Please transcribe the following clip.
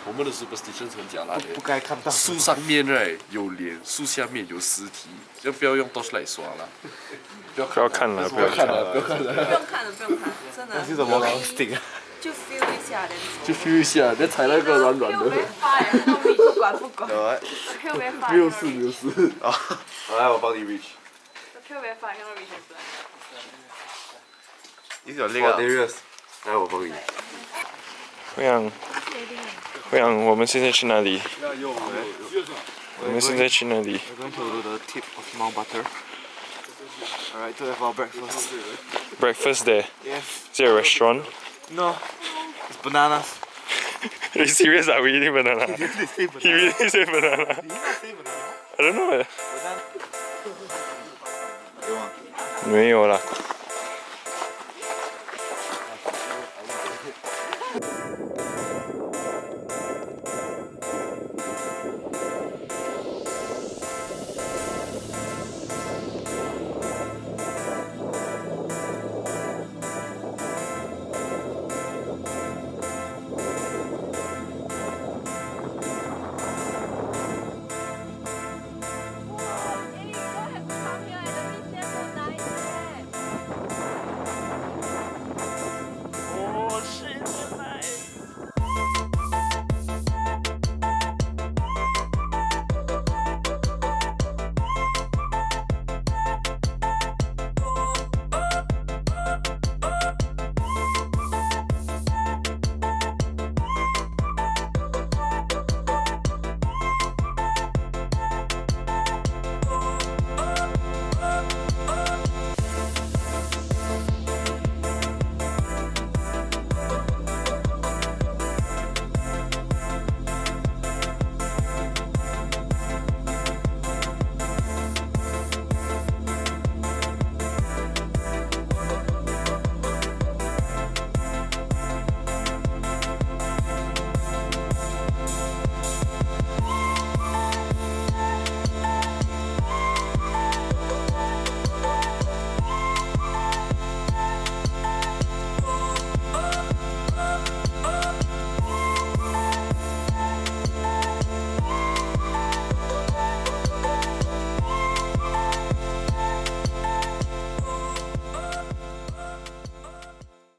我们的 superstition 很假啦，不该看到。树上面有脸，树下面有尸体，就不要用 torch 来刷了。不要看了，不要看了，不要看了。不用看了，不用看，真的。那是什么 stick 啊？就 feel 一下的。就 feel 一下，别踩那个软软的。不管不管。没有事，没有事。啊，好来，我帮你 reach。你有那个 Darius，来我帮你。会长，我们现在去哪里？我们现在去哪里 We're going to the tip of Mount Butter. Alright, to have our breakfast. Breakfast there. Yes. Is there a restaurant? No, it's bananas. Are you serious? Are we eating banana? They say He banana. really said banana. Did he not say banana? I don't know. Banana. 没有啦。